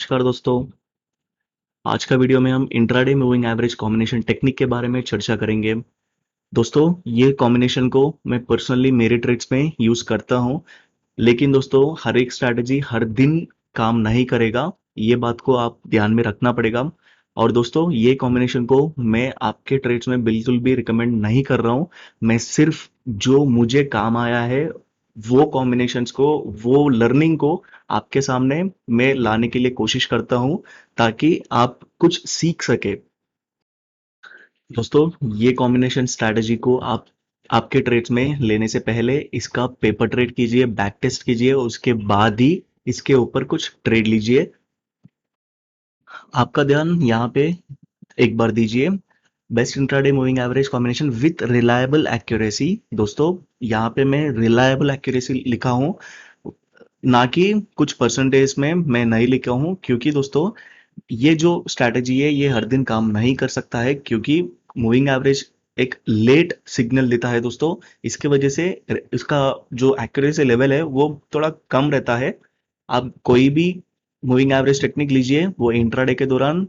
नमस्कार दोस्तों। आज का वीडियो में हम intraday moving average combination technique के बारे में चर्चा करेंगे। दोस्तों, ये कॉम्बिनेशन को मैं पर्सनली मेरे ट्रेड्स में यूज करता हूं, लेकिन दोस्तों हर एक स्ट्रैटेजी हर दिन काम नहीं करेगा। ये बात को आप ध्यान में रखना पड़ेगा। और दोस्तों, ये कॉम्बिनेशन को मैं आपके ट्रेड्स में बिल्कुल भी रिकमेंड नहीं कर रहा हूं। मैं सिर्फ जो मुझे काम आया है वो कॉम्बिनेशंस को, वो लर्निंग को आपके सामने मैं लाने के लिए कोशिश करता हूं, ताकि आप कुछ सीख सके। दोस्तों, ये कॉम्बिनेशन स्ट्रैटेजी को आप आपके ट्रेड्स में लेने से पहले इसका पेपर ट्रेड कीजिए, बैक टेस्ट कीजिए, उसके बाद ही इसके ऊपर कुछ ट्रेड लीजिए। आपका ध्यान यहाँ पे एक बार दीजिए। Best intraday moving average combination with reliable accuracy. दोस्तों, यहाँ पे मैं रिलायबल एक्यूरेसी लिखा हूँ, ना कि कुछ परसेंटेज में मैं नहीं लिखा हूँ, क्योंकि दोस्तों ये जो स्ट्रैटेजी है ये हर दिन काम नहीं कर सकता है, क्योंकि मूविंग एवरेज एक लेट सिग्नल देता है दोस्तों। इसके वजह से इसका जो एक्यूरेसी लेवल है वो थोड़ा कम रहता है। आप कोई भी मूविंग एवरेज टेक्निक लीजिए, वो इंट्राडे के दौरान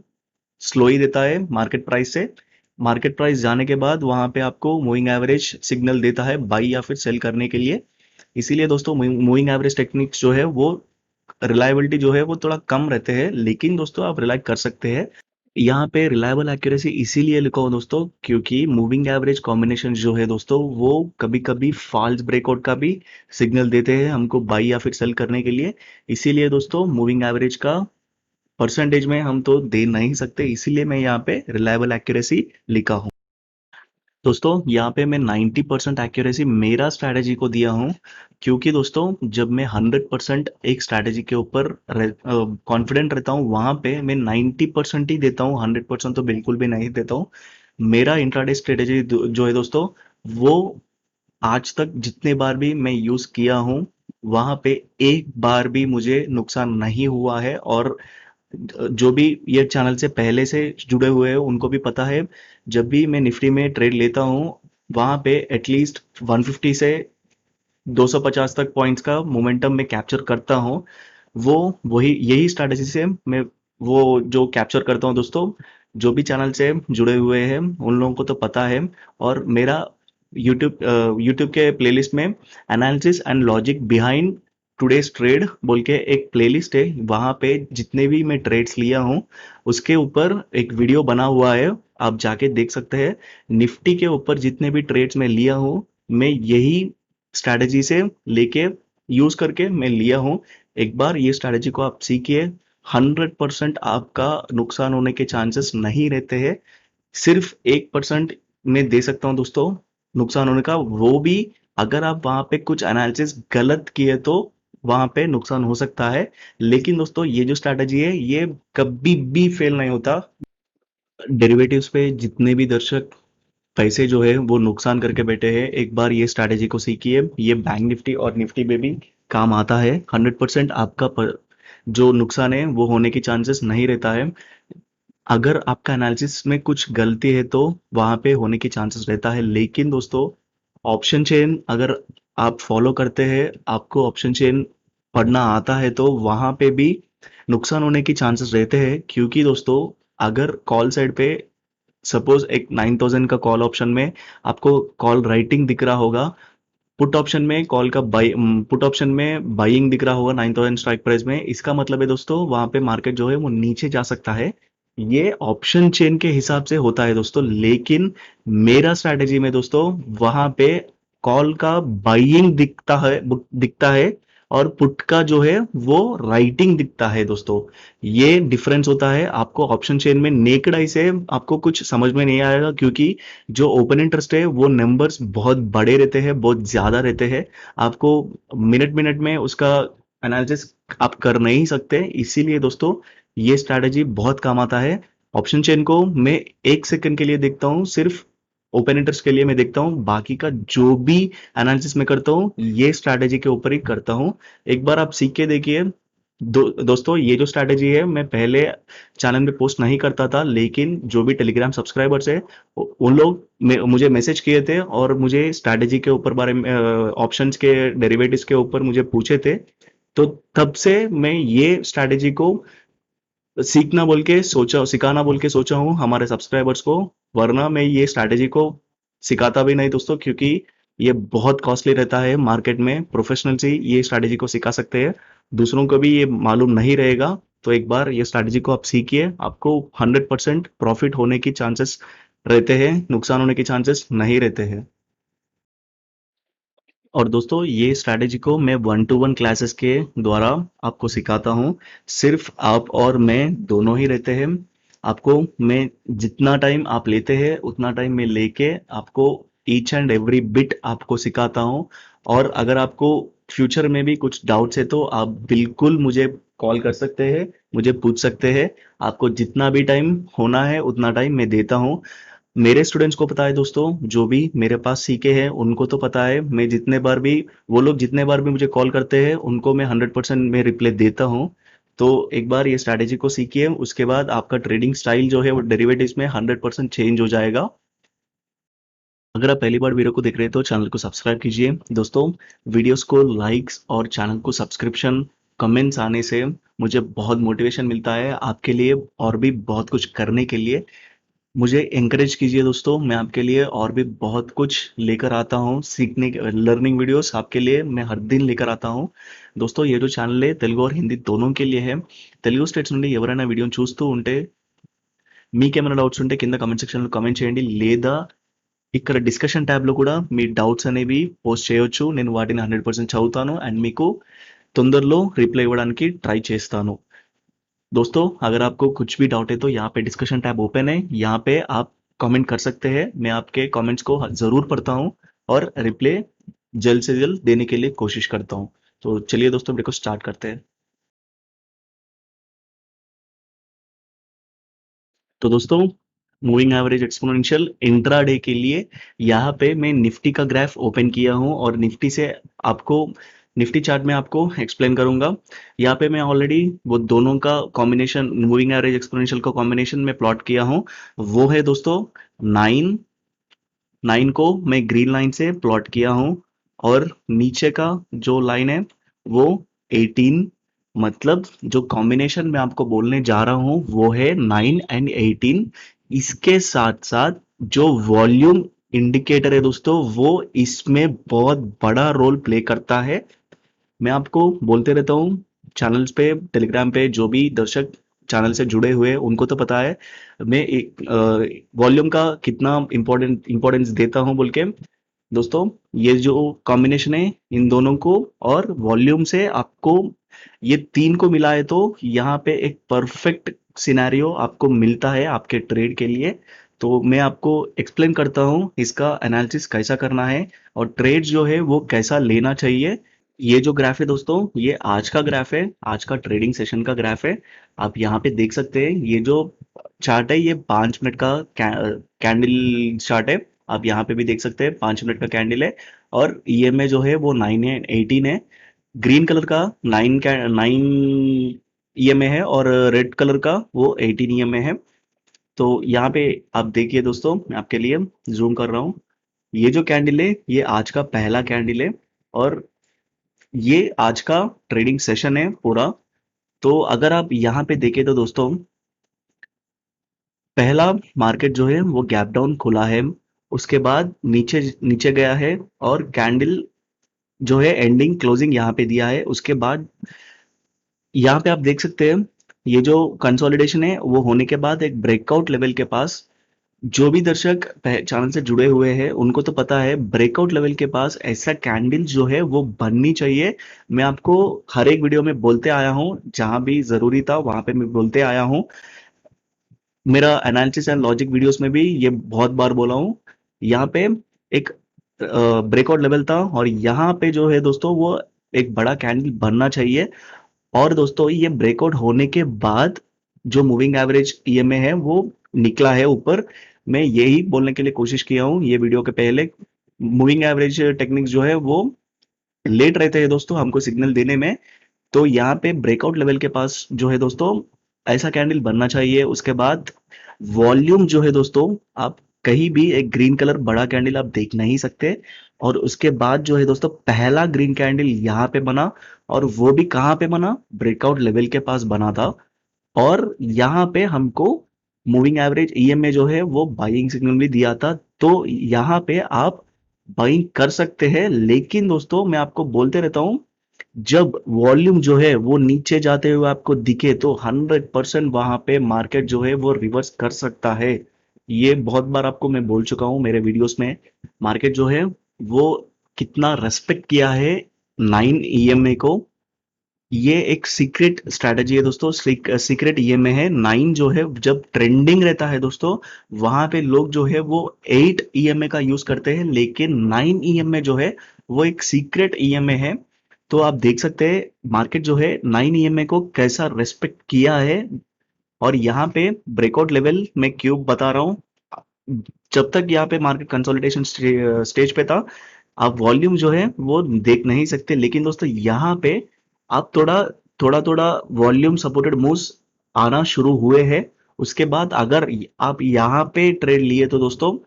स्लो ही देता है मार्केट प्राइस से। मार्केट प्राइस जाने के बाद वहां पे आपको मूविंग एवरेज सिग्नल देता है बाई या फिर सेल करने के लिए। इसीलिए दोस्तों मूविंग एवरेज टेक्निक्स जो है वो रिलायबिलिटी जो है वो थोड़ा कम रहते हैं, लेकिन दोस्तों आप रिलाय कर सकते हैं। यहाँ पे रिलायबल एक्यूरेसी इसीलिए लिखा हो दोस्तों, क्योंकि मूविंग एवरेज कॉम्बिनेशन जो है दोस्तों वो कभी कभी फॉल्स ब्रेकआउट का भी सिग्नल देते हैं हमको बाई या फिर सेल करने के लिए। इसीलिए दोस्तों मूविंग एवरेज का परसेंटेज में हम तो दे नहीं सकते, इसीलिए मैं यहाँ पे रिलायबल एक्यूरेसी लिखा हूँ। दोस्तों, यहाँ पे मैं 90% एक्यूरेसी मेरा स्ट्रैटेजी को दिया हूँ, क्योंकि दोस्तों जब मैं 100% एक स्ट्रैटेजी के ऊपर कॉन्फिडेंट रहता हूँ, वहां पे मैं 90% ही देता हूँ, 100% तो बिल्कुल भी नहीं देता हूँ। मेरा इंट्राडे स्ट्रेटेजी जो है दोस्तों, वो आज तक जितने बार भी मैं यूज किया हूँ, वहां पे एक बार भी मुझे नुकसान नहीं हुआ है। और जो भी ये चैनल से पहले से जुड़े हुए हैं उनको भी पता है, जब भी मैं निफ्टी में ट्रेड लेता हूँ, वहां पे एटलीस्ट 150 से 250 तक पॉइंट्स का मोमेंटम में कैप्चर करता हूँ। वो वही यही स्ट्रैटेजी से मैं वो जो कैप्चर करता हूँ दोस्तों। जो भी चैनल से जुड़े हुए हैं उन लोगों को तो पता है। और मेरा यूट्यूब के प्लेलिस्ट में analysis and logic behind today's trade बोल के एक प्लेलिस्ट है, वहां पे जितने भी मैं ट्रेड्स लिया हूँ उसके ऊपर एक वीडियो बना हुआ है, आप जाके देख सकते हैं। निफ्टी के ऊपर जितने भी ट्रेड्स मैं लिया हूँ, मैं यही स्ट्रैटेजी से लेके यूज करके मैं लिया हूँ। एक बार ये स्ट्रैटेजी को आप सीखिए, 100% आपका नुकसान होने के चांसेस नहीं रहते हैं। सिर्फ 1% में दे सकता हूँ दोस्तों नुकसान होने का, वो भी अगर आप वहां पे कुछ एनालिसिस गलत किए तो वहां पे नुकसान हो सकता है। लेकिन दोस्तों ये जो स्ट्रैटेजी है ये कभी भी फेल नहीं होता। डेरिवेटिव्स पे जितने भी दर्शक पैसे जो है वो नुकसान करके बैठे हैं, एक बार ये स्ट्रैटेजी को सीखिए। ये बैंक निफ्टी और निफ्टी में भी काम आता है। 100% आपका जो नुकसान है वो होने की चांसेस नहीं रहता है। अगर आपका एनालिसिस में कुछ गलती है तो वहां पे होने की चांसेस रहता है, लेकिन दोस्तों ऑप्शन चेन अगर आप फॉलो करते हैं, आपको ऑप्शन चेन पढ़ना आता है, तो वहां पे भी नुकसान होने की चांसेस रहते हैं। क्योंकि दोस्तों अगर कॉल साइड पे सपोज एक 9000 का कॉल ऑप्शन में आपको कॉल राइटिंग दिख रहा होगा, पुट ऑप्शन में कॉल का बाई पुट ऑप्शन में बाइंग दिख रहा होगा 9000 स्ट्राइक प्राइस में, इसका मतलब है दोस्तों वहां पे मार्केट जो है वो नीचे जा सकता है। ये ऑप्शन चेन के हिसाब से होता है दोस्तों, लेकिन मेरा स्ट्रैटेजी में दोस्तों वहां पे कॉल का बाइंग दिखता है और पुट का जो है वो राइटिंग दिखता है दोस्तों। ये डिफरेंस होता है। आपको ऑप्शन चेन में नेकेड आई से आपको कुछ समझ में नहीं आएगा, क्योंकि जो ओपन इंटरेस्ट है वो नंबर्स बहुत बड़े रहते हैं, बहुत ज्यादा रहते हैं। आपको मिनट मिनट में उसका एनालिसिस आप कर नहीं सकते। इसीलिए दोस्तों ये स्ट्रैटेजी बहुत काम आता है। ऑप्शन चेन को मैं 1 सेकंड के लिए देखता हूँ, सिर्फ ओपन इंटरेस्ट के लिए मैं देखता हूँ, बाकी का जो भी एनालिसिस मैं करता हूँ ये स्ट्रैटेजी के ऊपर ही करता हूँ। एक बार आप सीख के देखिए। दोस्तों ये जो स्ट्रैटेजी है मैं पहले चैनल में पोस्ट नहीं करता था, लेकिन जो भी टेलीग्राम सब्सक्राइबर्स है उन लोग मुझे मैसेज किए थे और मुझे स्ट्रैटेजी के ऊपर बारे में ऑप्शंस के डेरिवेटिव्स के ऊपर मुझे पूछे थे। तो तब से मैं ये स्ट्रैटेजी को सीखना बोल के सोचा, सिखाना बोल के सोचा हूँ हमारे सब्सक्राइबर्स को, वरना मैं ये स्ट्रैटेजी को सिखाता भी नहीं दोस्तों, क्योंकि ये बहुत कॉस्टली रहता है। मार्केट में प्रोफेशनल से ये स्ट्रैटेजी को सिखा सकते हैं, दूसरों को भी ये मालूम नहीं रहेगा। तो एक बार ये स्ट्रैटेजी को आप सीखिए, आपको 100% प्रॉफिट होने की चांसेस रहते हैं, नुकसान होने की चांसेस नहीं रहते हैं। और दोस्तों ये स्ट्रैटेजी को मैं 1-to-1 क्लासेस के द्वारा आपको सिखाता हूँ। सिर्फ आप और मैं दोनों ही रहते हैं। आपको मैं जितना टाइम आप लेते हैं उतना टाइम मैं लेके आपको ईच एंड एवरी बिट आपको सिखाता हूँ। और अगर आपको फ्यूचर में भी कुछ डाउट्स है तो आप बिल्कुल मुझे कॉल कर सकते हैं, मुझे पूछ सकते हैं। आपको जितना भी टाइम होना है उतना टाइम मैं देता हूँ। मेरे स्टूडेंट्स को पता है दोस्तों, जो भी मेरे पास सीखे हैं उनको तो पता है, मैं जितने बार भी, वो लोग जितने बार भी मुझे कॉल करते हैं उनको मैं 100% में रिप्लाई देता हूँ। तो एक बार ये स्ट्रैटेजी को सीखिए, उसके बाद आपका ट्रेडिंग स्टाइल जो है वो डेरिवेटिव्स में 100% चेंज हो जाएगा। अगर आप पहली बार वीडियो को देख रहे हैं तो चैनल को सब्सक्राइब कीजिए दोस्तों। वीडियोस को लाइक्स और चैनल को सब्सक्रिप्शन, कमेंट्स आने से मुझे बहुत मोटिवेशन मिलता है आपके लिए और भी बहुत कुछ करने के लिए। मुझे एनकरेज कीजिए दोस्तों, मैं आपके लिए और भी बहुत कुछ लेकर आता हूँ, सीखने लर्निंग वीडियोस आपके लिए मैं हर दिन लेकर आता हूँ। दोस्तों ये जो ఛానల్ తెలుగు और हिंदी दोनों के लिए है। తెలుగు స్టేట్స్ నుండి ఎవరైనా వీడియోని చూస్తూ ఉంటే మీకేమైనా డౌట్స్ ఉంటే కింద కమెంట్ సెక్షన్లో కమెంట్ చేయండి, లేదా ఇక్కడ డిస్కషన్ ట్యాబ్లో కూడా మీ డౌట్స్ అనేవి పోస్ట్ చేయొచ్చు, నేను వాటిని 100% చదువుతాను అండ్ మీకు తొందరలో రిప్లై ఇవ్వడానికి ట్రై చేస్తాను। दोस्तों अगर आपको कुछ भी डाउट है तो यहाँ पे डिस्कशन टैब ओपन है, यहाँ पे आप कमेंट कर सकते हैं, मैं आपके कमेंट्स को जरूर पढ़ता हूँ और रिप्लाई जल्द से जल्द देने के लिए कोशिश करता हूँ। तो चलिए दोस्तों वीडियो को स्टार्ट करते हैं। तो दोस्तों मूविंग एवरेज एक्सपोनेंशियल इंट्राडे के लिए यहाँ पे मैं निफ्टी का ग्राफ ओपन किया हूँ और निफ्टी से आपको निफ्टी चार्ट में आपको एक्सप्लेन करूंगा। यहाँ पे मैं ऑलरेडी वो दोनों का कॉम्बिनेशन, मूविंग एवरेज एक्सपोनेंशियल का कॉम्बिनेशन में प्लॉट किया हूँ। वो है दोस्तों 9, 9 को मैं ग्रीन लाइन से प्लॉट किया हूँ और नीचे का जो लाइन है वो 18, मतलब जो कॉम्बिनेशन मैं आपको बोलने जा रहा हूँ वो है 9 एंड 18। इसके साथ साथ जो वॉल्यूम इंडिकेटर है दोस्तों वो इसमें बहुत बड़ा रोल प्ले करता है। मैं आपको बोलते रहता हूँ चैनल्स पे, टेलीग्राम पे जो भी दर्शक चैनल से जुड़े हुए हैं उनको तो पता है मैं एक वॉल्यूम का कितना इम्पोर्टेंस देता हूँ बोल के। दोस्तों ये जो कॉम्बिनेशन है इन दोनों को और वॉल्यूम से आपको ये तीन को मिला है तो यहाँ पे एक परफेक्ट सिनेरियो आपको मिलता है आपके ट्रेड के लिए। तो मैं आपको एक्सप्लेन करता हूँ इसका एनालिसिस कैसा करना है और ट्रेड जो है वो कैसा लेना चाहिए। ये जो ग्राफ है दोस्तों ये आज का ग्राफ है, आज का ट्रेडिंग सेशन का ग्राफ है। आप यहाँ पे देख सकते हैं ये जो चार्ट है ये 5 मिनट का कैंडल चार्ट है। आप यहाँ पे भी देख सकते हैं 5 मिनट का कैंडल है और ईएमए जो है वो 9 है, 18 है। ग्रीन कलर का 9 ईएमए है और रेड कलर का वो 18 ईएमए है। तो यहाँ पे आप देखिए दोस्तों, मैं आपके लिए जूम कर रहा हूँ। ये जो कैंडल है ये आज का पहला कैंडल है और ये आज का ट्रेडिंग सेशन है पूरा। तो अगर आप यहाँ पे देखें तो दोस्तों पहला मार्केट जो है वो गैप डाउन खुला है, उसके बाद नीचे नीचे गया है और कैंडल जो है एंडिंग क्लोजिंग यहाँ पे दिया है। उसके बाद यहाँ पे आप देख सकते हैं ये जो कंसोलिडेशन है वो होने के बाद एक ब्रेकआउट लेवल के पास, जो भी दर्शक चैनल से जुड़े हुए हैं उनको तो पता है ब्रेकआउट लेवल के पास ऐसा कैंडल जो है वो बननी चाहिए। मैं आपको हर एक वीडियो में बोलते आया हूँ, जहां भी जरूरी था वहां पे मैं बोलते आया हूँ। मेरा एनालिसिस एंड लॉजिक वीडियोस में भी ये बहुत बार बोला हूँ। यहाँ पे एक ब्रेकआउट लेवल था और यहाँ पे जो है दोस्तों वो एक बड़ा कैंडल बनना चाहिए। और दोस्तों ये ब्रेकआउट होने के बाद जो मूविंग एवरेज ईएमए है वो निकला है ऊपर। मैं यही बोलने के लिए कोशिश किया हूँ ये वीडियो के पहले। मूविंग एवरेज टेक्निक्स जो है वो लेट रहते हैं दोस्तों हमको सिग्नल देने में। तो यहाँ पे ब्रेकआउट लेवल के पास जो है दोस्तों ऐसा कैंडल बनना चाहिए। उसके बाद वॉल्यूम जो है दोस्तों, आप कहीं भी एक ग्रीन कलर बड़ा कैंडल आप देख नहीं सकते। और उसके बाद जो है दोस्तों पहला ग्रीन कैंडल यहाँ पे बना और वो भी कहाँ पे बना, ब्रेकआउट लेवल के पास बना था। और यहाँ पे हमको मूविंग एवरेज ईएमए जो है वो बाइंग सिग्नल भी दिया था, तो यहाँ पे आप बाइंग कर सकते हैं। लेकिन दोस्तों मैं आपको बोलते रहता हूँ, जब वॉल्यूम जो है वो नीचे जाते हुए आपको दिखे तो 100% वहां पे मार्केट जो है वो रिवर्स कर सकता है। ये बहुत बार आपको मैं बोल चुका हूँ मेरे वीडियोस में। मार्केट जो है वो कितना रेस्पेक्ट किया है 9 ईएमए को, ये एक सीक्रेट स्ट्रैटेजी है दोस्तों। सीक्रेट ईएमए है 9 जो है, जब ट्रेंडिंग रहता है दोस्तों, वहां पे लोग जो है वो 8 ईएमए का यूज करते हैं, लेकिन 9 ईएमए जो है वो एक सीक्रेट ईएमए है। तो आप देख सकते हैं मार्केट जो है 9 ईएमए को कैसा रेस्पेक्ट किया है। और यहाँ पे ब्रेकआउट लेवल मैं क्यों बता रहा हूँ, जब तक यहाँ पे मार्केट कंसोलिडेशन स्टेज पे था, आप वॉल्यूम जो है वो देख नहीं सकते। लेकिन दोस्तों यहाँ पे आप थोड़ा थोड़ा थोड़ा वॉल्यूम सपोर्टेड मूव्स आना शुरू हुए हैं। उसके बाद अगर आप यहाँ पे ट्रेड लिए तो दोस्तों,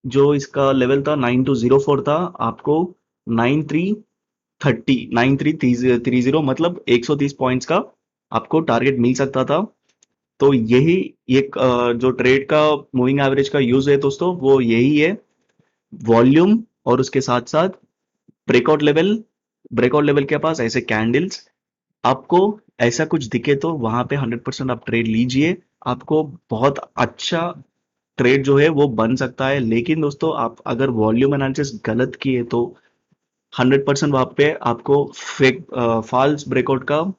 जो इसका लेवल था 9204 था, आपको 9330 मतलब 130 पॉइंट्स का आपको टारगेट मिल सकता था। तो यही एक जो ट्रेड का मूविंग एवरेज का यूज है दोस्तों, वो यही है, वॉल्यूम और उसके साथ साथ ब्रेकआउट लेवल। ब्रेकआउट लेवल के पास ऐसे कैंडल्स आपको ऐसा कुछ दिखे तो वहां पे 100% आप ट्रेड लीजिए, आपको बहुत अच्छा ट्रेड जो है वो बन सकता है। लेकिन दोस्तों आप अगर वॉल्यूम एनालिसिस गलत किए तो 100% वहां पे आपको फेक फॉल्स ब्रेकआउट का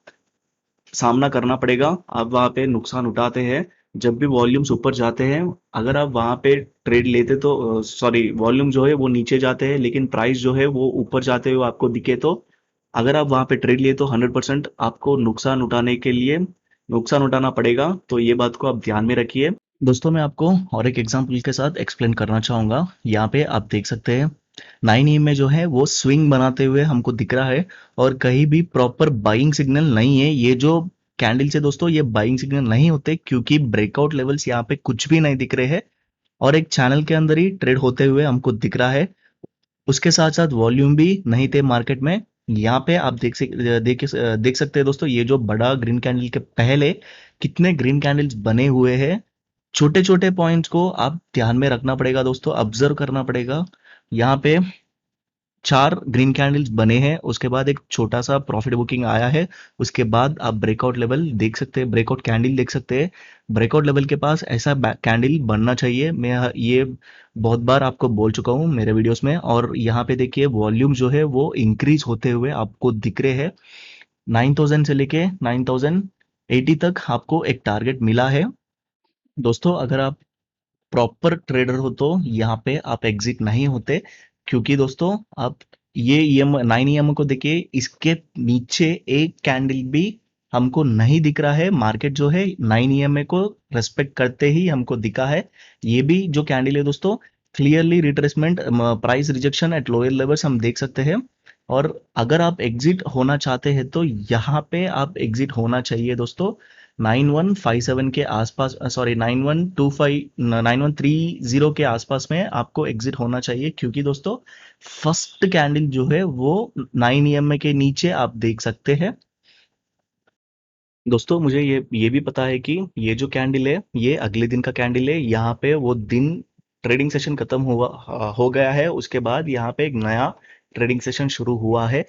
सामना करना पड़ेगा। आप वहां पे नुकसान उठाते हैं जब भी वॉल्यूम्स ऊपर जाते हैं। अगर आप वहां पे ट्रेड लेते तो सॉरी, वॉल्यूम जो है वो नीचे जाते हैं लेकिन प्राइस जो है वो ऊपर जाते हुए आपको दिखे तो, अगर आप वहां पे ट्रेड लिए तो 100% आपको नुकसान उठाने के लिए नुकसान उठाना पड़ेगा। तो ये बात को आप ध्यान में रखिए। दोस्तों मैं आपको और एक एग्जांपल के साथ एक्सप्लेन करना चाहूंगा। यहाँ पे आप देख सकते हैं 9 में जो है वो स्विंग बनाते हुए हमको दिख रहा है, और कहीं भी प्रॉपर बाइंग सिग्नल नहीं है। ये जो कैंडल से दोस्तों ये बाइंग सिग्नल नहीं होते, क्योंकि ब्रेकआउट लेवल्स यहाँ पे कुछ भी नहीं दिख रहे हैं, और एक चैनल के अंदर ही ट्रेड होते हुए हमको दिख रहा है। उसके साथ साथ वॉल्यूम भी नहीं थे मार्केट में। यहाँ पे आप देख सकते हैं दोस्तों, ये जो बड़ा ग्रीन कैंडल के पहले कितने ग्रीन कैंडल्स बने हुए हैं। छोटे छोटे पॉइंट्स को आप ध्यान में रखना पड़ेगा दोस्तों, ऑब्जर्व करना पड़ेगा। यहाँ पे 4 ग्रीन कैंडल्स बने हैं, उसके बाद एक छोटा सा प्रॉफिट बुकिंग आया है। उसके बाद आप ब्रेकआउट लेवल देख सकते हैं, ब्रेकआउट कैंडल देख सकते हैं। ब्रेकआउट लेवल के पास ऐसा कैंडल बनना चाहिए, मैं ये बहुत बार आपको बोल चुका हूँ मेरे वीडियोस में। और यहाँ पे देखिए वॉल्यूम जो है वो इंक्रीज होते हुए आपको दिख रहे हैं। 9000 से लेके 9080 तक आपको एक टारगेट मिला है। दोस्तों अगर आप प्रॉपर ट्रेडर हो तो यहाँ पे आप एग्जिट नहीं होते, क्योंकि दोस्तों आप ये ईएम 9 ईएम को देखिए, इसके नीचे एक कैंडल भी हमको नहीं दिख रहा है। मार्केट जो है 9 ईएमए को रेस्पेक्ट करते ही हमको दिखा है। ये भी जो कैंडल है दोस्तों, clearly retracement price rejection at lower levels हम देख सकते हैं। और अगर आप एग्जिट होना चाहते हैं तो यहाँ पे आप एग्जिट होना चाहिए दोस्तों 9157 के आसपास, सॉरी 9130 के आसपास में आपको एग्जिट होना चाहिए। क्योंकि दोस्तों फर्स्ट कैंडल जो है वो 9 ईएमए के नीचे आप देख सकते हैं। दोस्तों मुझे ये भी पता है कि ये जो कैंडल है ये अगले दिन का कैंडल है। यहाँ पे वो दिन ट्रेडिंग सेशन खत्म हुआ हो गया है, उसके बाद यहाँ पे एक नया ट्रेडिंग सेशन शुरू हुआ है।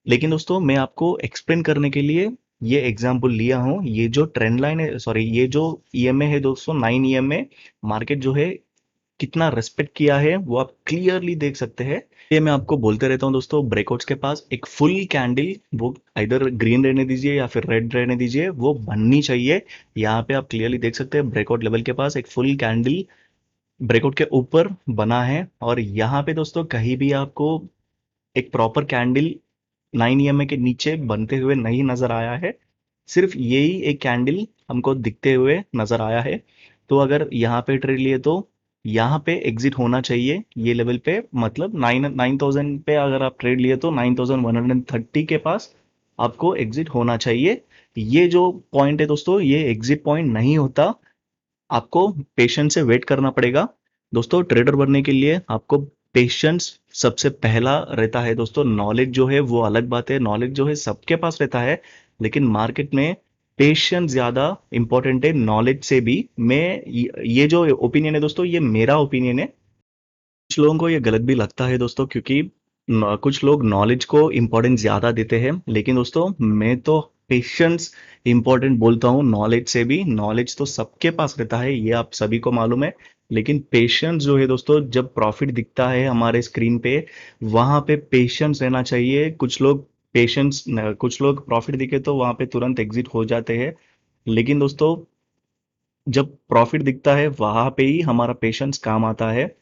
लेकिन दोस्तों मैं आपको एक्सप्लेन करने के लिए ये एग्जांपल लिया हूँ। ये जो ट्रेंड लाइन है, सॉरी ये जो ईएमए है दोस्तों 9 ईएमए, मार्केट जो है कितना रेस्पेक्ट किया है वो आप क्लियरली देख सकते हैं। ये मैं आपको बोलते रहता हूँ दोस्तों, ब्रेकआउट्स के पास एक फुल कैंडल, वो इधर ग्रीन रहने दीजिए या फिर रेड रहने दीजिए, वो बननी चाहिए। यहाँ पे आप क्लियरली देख सकते हैं ब्रेकआउट लेवल के पास एक फुल कैंडल ब्रेकआउट के ऊपर बना है। और यहाँ पे दोस्तों कहीं भी आपको एक प्रॉपर कैंडल 9 ईएमए के नीचे बनते हुए नहीं नजर आया है। सिर्फ यही एक कैंडल हमको दिखते हुए नजर आया है। तो अगर यहाँ पे ट्रेड लिए तो यहाँ पे एग्जिट होना चाहिए ये लेवल पे, मतलब 9000 पे अगर आप ट्रेड लिए तो 9130 के पास आपको एग्जिट होना चाहिए। ये जो पॉइंट है दोस्तों ये एग्जिट पॉइंट नहीं होता, आपको पेशेंस से वेट करना पड़ेगा। दोस्तों ट्रेडर बनने के लिए आपको पेशेंस सबसे पहला रहता है दोस्तों। नॉलेज जो है वो अलग बात है, नॉलेज जो है सबके पास रहता है, लेकिन मार्केट में पेशेंस ज़्यादा इम्पोर्टेंट है नॉलेज से भी। ये जो ओपिनियन है दोस्तों, ये मेरा ओपिनियन है। कुछ लोगों को ये गलत भी लगता है दोस्तों, क्योंकि कुछ लोग नॉलेज को इम्पोर्टेंस ज़्यादा देते हैं, लेकिन दोस्तों मैं तो पेशेंस इम्पोर्टेंट बोलता हूँ नॉलेज से भी। नॉलेज तो सबके पास रहता है, ये आप सभी को मालूम है, लेकिन पेशेंस जो है दोस्तों, जब प्रॉफिट दिखता है हमारे स्क्रीन पे, वहां पे पेशेंस रहना चाहिए। कुछ लोग प्रॉफिट दिखे तो वहां पे तुरंत एग्जिट हो जाते हैं, लेकिन दोस्तों जब प्रॉफिट दिखता है वहां पे ही हमारा पेशेंस काम आता है।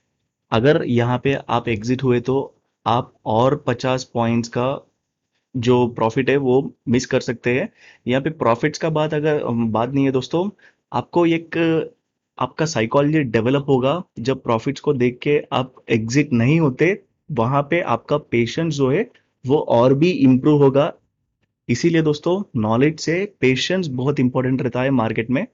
अगर यहाँ पे आप एग्जिट हुए तो आप और 50 पॉइंट्स का जो प्रॉफिट है वो मिस कर सकते हैं। यहाँ पे प्रॉफिट्स का बात नहीं है दोस्तों। आपको एक आपका साइकोलॉजी डेवलप होगा जब प्रॉफिट्स को देख के आप एग्जिट नहीं होते। वहां पे आपका पेशेंस जो है वो और भी इम्प्रूव होगा। इसीलिए दोस्तों नॉलेज से पेशेंस बहुत इंपॉर्टेंट रहता है मार्केट में।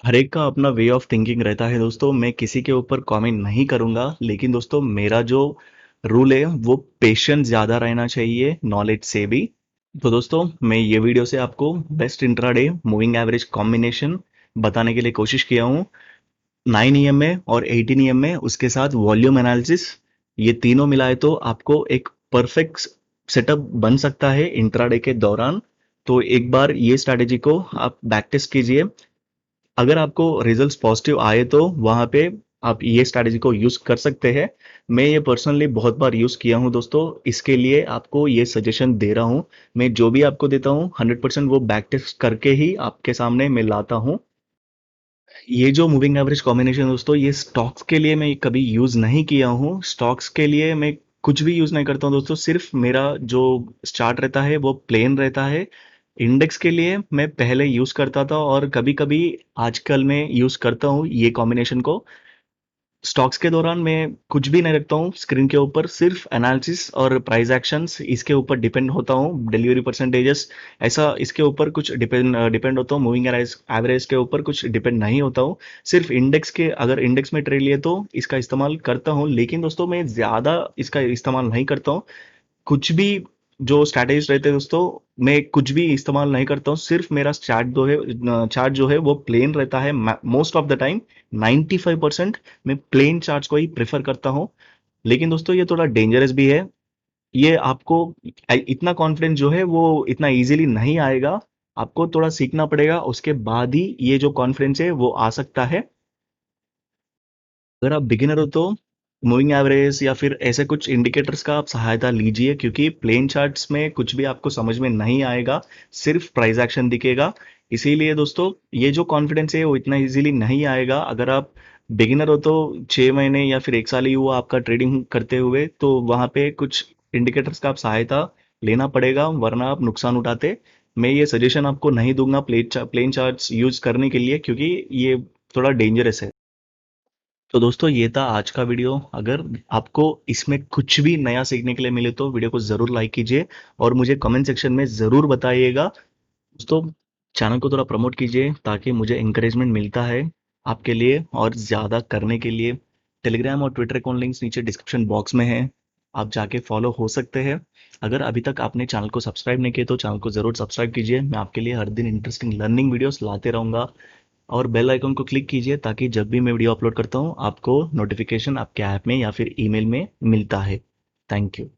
हर एक का अपना वे ऑफ थिंकिंग रहता है दोस्तों, मैं किसी के ऊपर कमेंट नहीं करूंगा, लेकिन दोस्तों मेरा जो रूल है वो पेशेंस ज्यादा रहना चाहिए नॉलेज से भी। तो दोस्तों मैं ये वीडियो से आपको best intraday moving average combination बताने के लिए कोशिश किया हूँ। 9 EMA और 18 EMA, उसके साथ वॉल्यूम एनालिसिस, ये तीनों मिलाए तो आपको एक परफेक्ट सेटअप बन सकता है इंट्राडे के दौरान। तो एक बार ये स्ट्रैटेजी को आप बैक टेस्ट कीजिए। अगर आपको रिजल्ट्स पॉजिटिव आए तो वहां पे आप ये स्ट्रैटेजी को यूज कर सकते हैं। मैं ये पर्सनली बहुत बार यूज किया हूं दोस्तों, इसके लिए आपको ये सजेशन दे रहा हूं। मैं जो भी आपको देता हूं 100% वो बैक टेस्ट करके ही आपके सामने मैं लाता हूं। ये जो मूविंग एवरेज कॉम्बिनेशन दोस्तों, ये स्टॉक्स के लिए मैं कभी यूज नहीं किया हूँ। स्टॉक्स के लिए मैं कुछ भी यूज नहीं करता हूँ दोस्तों, सिर्फ मेरा जो चार्ट रहता है वो प्लेन रहता है। इंडेक्स के लिए मैं पहले यूज करता था और कभी कभी आजकल मैं यूज करता हूँ ये कॉम्बिनेशन को। स्टॉक्स के दौरान मैं कुछ भी नहीं रखता हूँ स्क्रीन के ऊपर, सिर्फ एनालिसिस और प्राइस एक्शंस इसके ऊपर डिपेंड होता हूँ। डिलीवरी परसेंटेजेस ऐसा इसके ऊपर कुछ डिपेंड होता हूँ। मूविंग एवरेज के ऊपर कुछ डिपेंड नहीं होता हूँ। सिर्फ अगर इंडेक्स में ट्रेड लिए तो इसका इस्तेमाल करता हूँ, लेकिन दोस्तों मैं ज्यादा इसका इस्तेमाल नहीं करता हूँ। कुछ भी जो स्ट्रैटेजीज रहते हैं दोस्तों, मैं कुछ भी इस्तेमाल नहीं करता हूँ। सिर्फ मेरा चार्ट जो है वो प्लेन रहता है मोस्ट ऑफ द टाइम। 95% मैं प्लेन चार्ट्स को ही प्रेफर करता हूँ। लेकिन दोस्तों ये थोड़ा डेंजरस भी है। ये आपको इतना कॉन्फिडेंस जो है वो इतना इजीली नहीं आएगा। आपको थोड़ा सीखना पड़ेगा, उसके बाद ही ये जो कॉन्फिडेंस है वो आ सकता है। अगर आप बिगिनर हो तो मूविंग एवरेज या फिर ऐसे कुछ इंडिकेटर्स का आप सहायता लीजिए, क्योंकि प्लेन चार्ट्स में कुछ भी आपको समझ में नहीं आएगा, सिर्फ प्राइस एक्शन दिखेगा। इसीलिए दोस्तों ये जो कॉन्फिडेंस है वो इतना इजीली नहीं आएगा। अगर आप बिगिनर हो तो 6 महीने या फिर 1 साल ही हुआ आपका ट्रेडिंग करते हुए, तो वहां पे कुछ इंडिकेटर्स का आप सहायता लेना पड़ेगा, वरना आप नुकसान उठाते। मैं ये सजेशन आपको नहीं दूंगा प्लेन चार्ट्स यूज करने के लिए, क्योंकि ये थोड़ा डेंजरस है। तो दोस्तों ये था आज का वीडियो। अगर आपको इसमें कुछ भी नया सीखने के लिए मिले तो वीडियो को जरूर लाइक कीजिए और मुझे कमेंट सेक्शन में जरूर बताइएगा। दोस्तों चैनल को थोड़ा प्रमोट कीजिए ताकि मुझे इंकरेजमेंट मिलता है आपके लिए और ज़्यादा करने के लिए। टेलीग्राम और ट्विटर अकाउंट लिंक्स नीचे डिस्क्रिप्शन बॉक्स में है, आप जाके फॉलो हो सकते हैं। अगर अभी तक आपने चैनल को सब्सक्राइब नहीं किया तो चैनल को ज़रूर सब्सक्राइब कीजिए। मैं आपके लिए हर दिन इंटरेस्टिंग लर्निंग वीडियोस लाते रहूँगा। और बेल आइकन को क्लिक कीजिए ताकि जब भी मैं वीडियो अपलोड करता हूँ आपको नोटिफिकेशन आपके ऐप में या फिर ईमेल में मिलता है। Thank you.